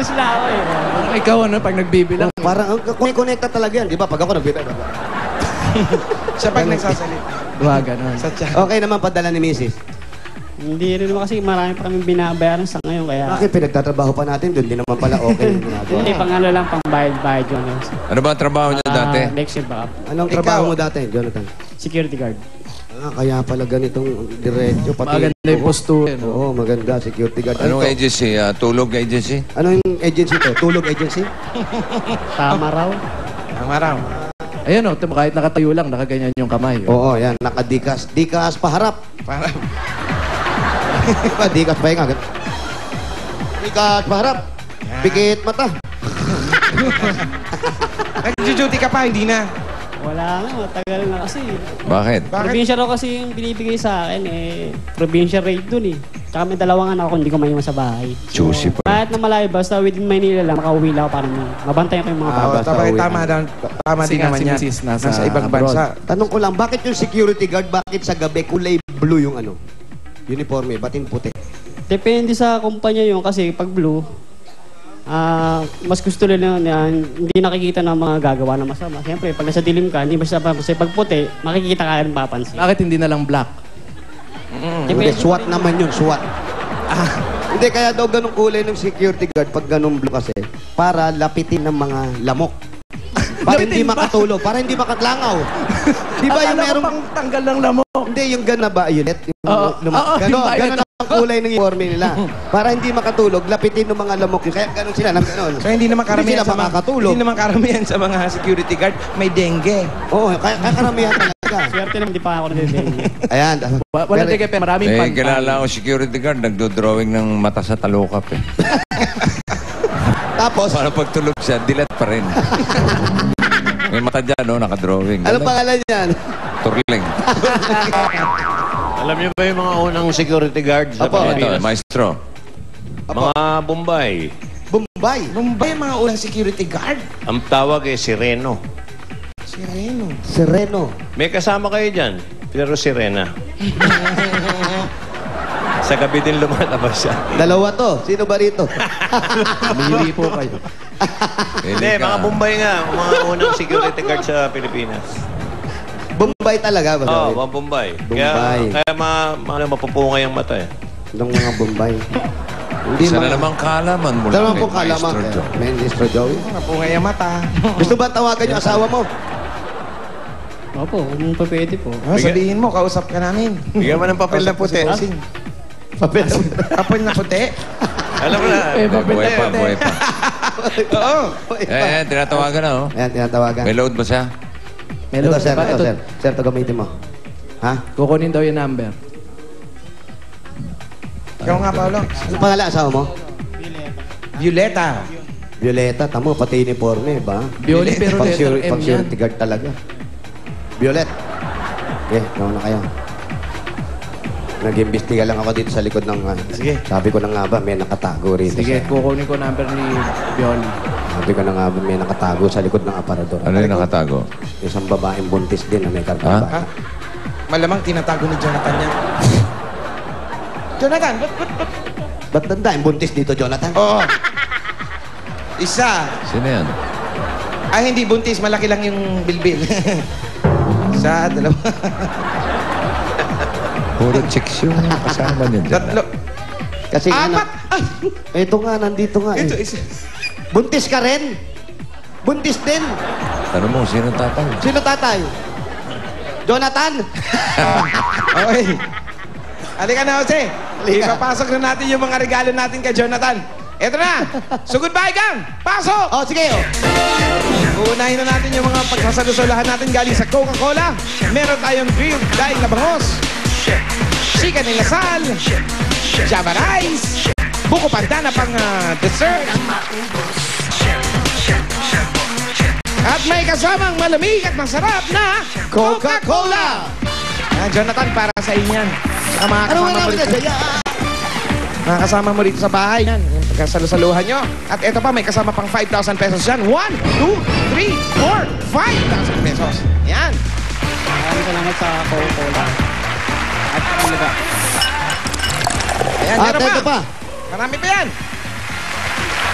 sila ako eh. Ikaw ano, pag nagbibilang. Parang connecta talaga yan. Di ba? Pag ako nagbibilang. Siya pag nagsasalita. Ganon. Okay naman padala ni Mrs. Hindi rin naman kasi marami pa kami binabayaran sa ngayon kaya... Bakit pinagtatrabaho pa natin doon? Di naman pala okay. Hindi, pang ano lang, pang bayad-bayad yun. Ano ba ang trabaho niyo dati? Next year backup. Anong trabaho mo dati, Jonathan? Security guard. Kaya pala ganitong diretso. Maganda yung postura. Oo, maganda. Security guard. Anong agency? Tulog agency? Anong agency to? Tulog agency? Tama raw. Tama raw. Ayan o, kahit nakatayo lang, nakaganyan yung kamay. Oo, yan. Nakadikas. Dikas paharap. Parang... Dikas pa yung Dikas paharap. Pikit mata. Nag-duty ka pa, hindi na. Wala na, matagal na kasi. Bakit? Probinsya raw kasi yung binibigay sa akin eh. Probinsya rate dun eh. Tsaka may dalawang anak ako, hindi ko maiwan sa bahay. Juicy pa. Kahit na malayo, basta within Maynila lang, makauwi lang ako para mabantayan ko yung mga bata. Tama din naman yan. Nasa ibang bansa. Tanong ko lang, bakit yung security guard, bakit sa gabi kulay blue yung ano? Uniforme, batin puti? Depende sa kumpanya yun kasi pag blue, mas gusto nila na hindi nakikita ng mga gagawa ng masama. Siyempre, pag nasa dilim ka, hindi masama. Kasi pag puti, makikita ka rin papansin. Bakit hindi na lang black? Hindi, SWAT naman yun, SWAT. Hindi, kaya daw ganun kulay ng security guard pag ganun blue kasi para lapitin ng mga lamok. Para hindi makatulog, para hindi makatlangaw. Di ba yung merong... pang tanggal ng lamok. Hindi, yung gana ba yun? Ganon ang kulay ng uniforme nila. Para hindi makatulog, lapitin ng mga lamok yun. Kaya ganon sila, nang ganon. So hindi naman karamihan sa makakatulog. Hindi naman karamihan sa mga security guard, may dengue. Oo, kaya karamihan talaga. Swerte lang, hindi pa ako nabibigay. Ayan. Wala tigay pa, maraming pantay. Kilala ko security guard, nagdo-drawing ng mata sa talukap eh. Tapos, Para pagtulog siya, dilat pa rin. May mata dyan, no? Nakadrawing. anong pangalan yan? Turling. Alam niyo ba yung mga unang security guard sa Ito, Pilipinas? maestro. Mga Bombay. Bombay. Bombay, mga unang security guard. Ang tawag ay Sireno. Sireno. Sereno. May kasama kayo dyan, pero Sirena. Sa gabi din lumalabas siya. Dalawa to. Sino ba rito? Mili po kayo. Hindi, mga Bombay nga. Mga unang security guard sa Pilipinas. Bombay talaga ba? Oo, mga Bombay. Bombay. Kaya mapupungay ang mata eh. Ng mga Bombay. Hindi Isa mga... na namang kaalaman mula Dalawa kay pong kalaman. Maestro Joe. Maestro Joey. Mga pungay ang mata. Gusto ba tawagan yung asawa mo? Opo, kung pa pwede po. Sabihin mo, kausap ka namin. Bigyan mo ng papel na puti. Papel. Papel na puti? Alam mo na. Buhay pa, buhay pa. Oo. Tinatawagan na, oh. Ayan, tinatawagan. May load ba siya? Ito, sir. Ito, sir. Sir, ito gamitin mo. Ha? Kukunin daw yung number. Ikaw nga, Paolo. Ano pangalan asawa mo? Violeta. Violeta. Tamo, pati uniforme, ba? Violi, pero letter M yan. Pag-security guard talaga. Violet. Okay, nauna kayo. Nag-imbestiga lang ako dito sa likod ng... Sige. Sabi ko na nga ba, may nakatago rito. Sige, kukunin ko number ni Violi. Sabi ko na nga ba, may nakatago sa likod ng aparador. Ano yung nakatago? Isang babaeng buntis din na may Ha? kartaba. Malamang tinatago ni Jonathan yan. Jonathan, Ba't dandain buntis dito, Jonathan? Oo. Isa. Sino yan? Ay, hindi buntis. Malaki lang yung bilbil. Isa, dalawa. Puro chicks yung kasama niya dyan. Tatlo. Kasi nga Apat! Ay! ito nga, nandito nga Ito, eh. isa. Buntis ka rin? Buntis din? Tanong mo, sino tatay? Sino tatay? Jonathan? Okay. Halika na, Jose. Halika. Ipapasok na natin yung mga regalo natin kay Jonathan. Eto na. So goodbye, gang. Pasok! Oh, sige oh. Uunahin na natin yung mga pagsasalusulahan natin galing sa Coca-Cola. Meron tayong grilled daing na bangos. Chicken ng lasal. Java rice. Buko panda na pang dessert. At may kasamang malamig at masarap na Coca-Cola. Jonathan, para sa inyo yan. Mga Ano kasama nga mo namin rito. Mga kasama mo rito sa bahay. Yan, yung pagkasalusaluhan nyo. At ito pa, may kasama pang 5,000 pesos dyan. 1, 2, 3, 4, 5,000 pesos. Yan. Maraming salamat sa Coca-Cola. At talaga. Ayan, At meron ito pa. Marami pa yan.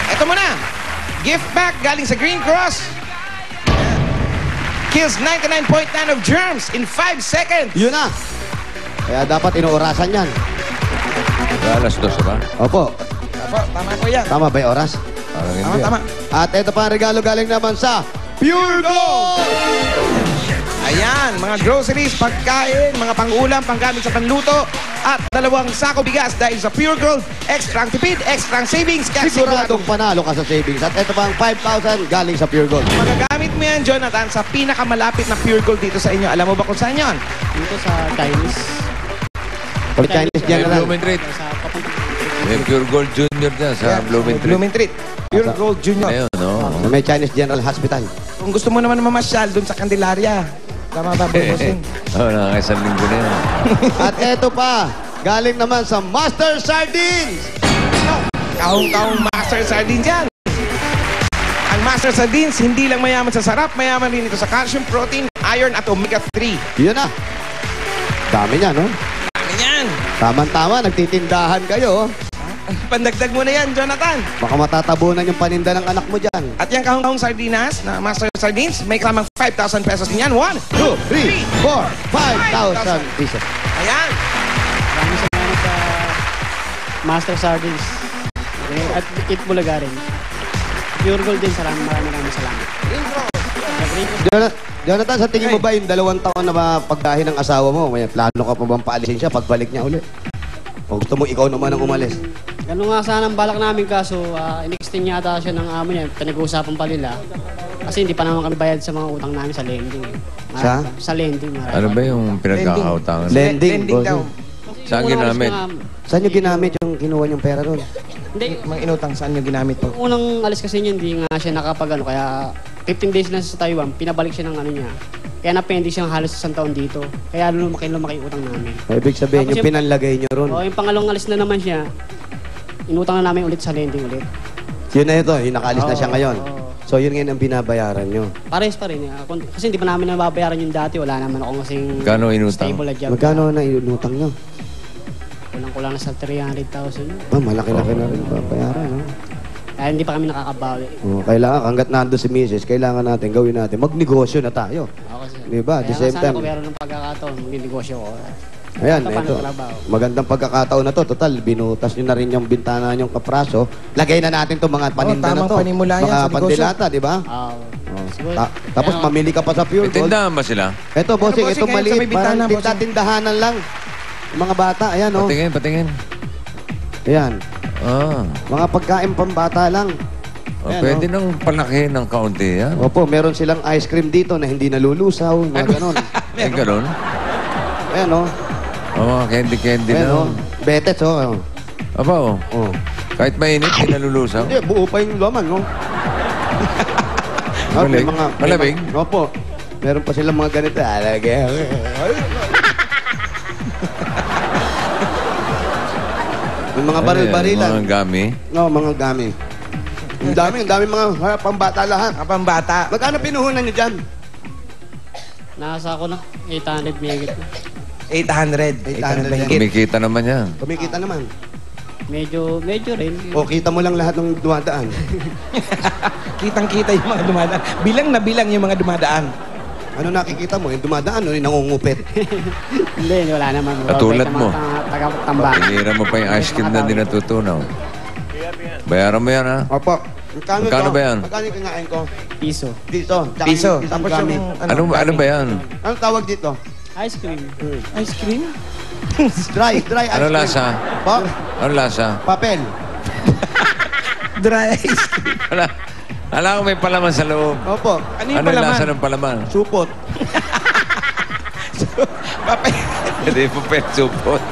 Ito muna. Gift pack galing sa Green Cross. Kills 99.9 of germs in 5 seconds. Yun na. Kaya dapat inuurasan yan. Alas 2 ba? Opo. Apo, tama po yan. Tama ba yung oras? Parang Tama, hindi. tama. At ito pa ang regalo galing naman sa Pure Gold! Ayan, mga groceries, pagkain, mga pang-ulam, panggamit sa panluto, at 2 sako bigas dahil sa Pure Gold, extra ang tipid, extra ang savings, kaya Siguradong panalo ka sa savings. At ito pa ang 5,000 galing sa Pure Gold. magagamit mo yan, Jonathan, sa pinakamalapit na Pure Gold dito sa inyo. Alam mo ba kung saan yan? Dito sa Chinese. Pag Chinese May General. Blooming Treat. Sa papunta. May Pure Gold Junior dyan sa Blooming Treat. Blooming Treat. Pure Gold Junior. Ayun, no? Sa may Chinese General Hospital. Kung gusto mo naman mamasyal dun sa Candelaria. Tama ba, Bossing? Oo, nakakaisang linggo na yan. At ito pa, galing naman sa Master Sardines. Kahong-kahong Master Sardines yan. Ang Master Sardines, hindi lang mayaman sa sarap, mayaman rin ito sa calcium, protein, iron at omega-3. Yun na. Dami niya, no? Dami yan. Tama-tama, nagtitindahan kayo. Pandagdag mo na yan, Jonathan. Baka matatabunan yung paninda ng anak mo dyan. At yung kahong-kahong sardinas na Master Sardines, may kamang 5,000 pesos din yan. 1, 2, 3, 4, 5,000 pesos. Ayan. Maraming salamat sa Master Sardines. At Eat Bulaga rin. Pure Gold din, maraming salamat. Jonathan, sa tingin mo ba yung 2 taon na pagdahin ng asawa mo, may plano ka pa bang paalisin siya pagbalik niya ulit? O gusto mo ikaw naman ang umalis? Ganun nga sana ang balak namin kaso in-extend yata siya ng amo niya. Pinag-uusapan pa nila. Kasi hindi pa naman kami bayad sa mga utang namin sa lending. Sa? Sa lending. Ano ba yung pinagkakautangan? Lending, Lending boss. daw. Saan ginamit? Saan nyo ginamit yung kinuha niyong pera doon? Hindi. Mga inutang, saan nyo ginamit to? Unang alis kasi niya, hindi nga siya nakapag kaya 15 days na sa Taiwan, pinabalik siya ng ano niya. Kaya napending siyang halos 1 taon dito. Kaya lumaki utang namin. Ibig sabihin, Tapos yung pinanlagay nyo ron. Yung pangalawang alis na naman siya, inutang na namin ulit sa lending ulit. Yun na ito, yung nakaalis na siya Oo, ngayon. oo. So yun ngayon ang binabayaran nyo. Pares pa rin. Kasi hindi pa namin nababayaran yung dati. Wala naman ako kasing Magkano inutang? stable na job. Magkano na inutang nyo? Kulang-kulang na sa 300,000. Malaki-laki na rin babayaran, no? Kaya hindi pa kami nakakabawi. Kailangan, hanggat nandun si Mrs., kailangan natin, gawin natin. Magnegosyo na tayo. Ako kasi. Di ba? At the same sana time. kung meron ng pagkakataon, mag-negosyo ko. Ayan, Kapag ito. trabaho. Magandang pagkakataon na to. Total, binutas nyo na rin yung bintana nyong kapraso. Lagay na natin to mga paninda na tamang to. panimula yan Mga sa negosyo. pandilata, di ba? Siguro. Tapos Kaya- mamili ka pa sa Pure May Gold. tindahan ba sila? Ito, bossing, bossing, ito ngayon sa maliit. may bintana, Parang bossing. tindahanan lang. Yung mga bata, ayan, oh. Patingin, patingin. Ayan. Ah, Mga pagkain pambata lang. Ayan, pwede nang palakihin ng kaunti yan. Opo, meron silang ice cream dito na hindi nalulusaw. Mga ganon. Ay, ganun. Ayan, oh. Oo, candy-candy Ayan, na. oh. Betes, oh. Aba, oh. Oh. Kahit mainit, hindi nalulusaw. Hindi, buo pa yung laman, no? Malamig? Malamig? Opo. Meron pa silang mga ganito. May mga baril-barilan. Mga gami. No, mga gami. Ang dami mga pambata lahat. Kapang bata. Magkano pinuhunan nyo dyan? Nasa ako na. 800 megit na. 800. 800 mahigit. Kumikita naman yan. Kumikita naman. Medyo rin. O, kita mo lang lahat ng dumadaan. Kitang-kita yung mga dumadaan. Bilang na bilang yung mga dumadaan. Ano nakikita mo? Yung dumadaan o yung nangungupit? Hindi, wala naman. Katulad mo. Taga-tambahan. Tinira mo pa yung ice cream na di natutunaw. Bayaran mo yan, ha? Opo. Magkano ba yan? Magkano yung kinain ko? Piso. Piso. Tsaka Piso. yung isang Tapos gami. yung Ano ba yan? Anong tawag dito? Ice cream. ice cream? Dry ice Ano cream. lasa? Po? Ano lasa? Papel. Dry ice cream. Alam ko may palaman sa loob. Opo. Ano yung Ano yung palaman? lasa ng palaman? Supot. Papel. Hindi po pet supot.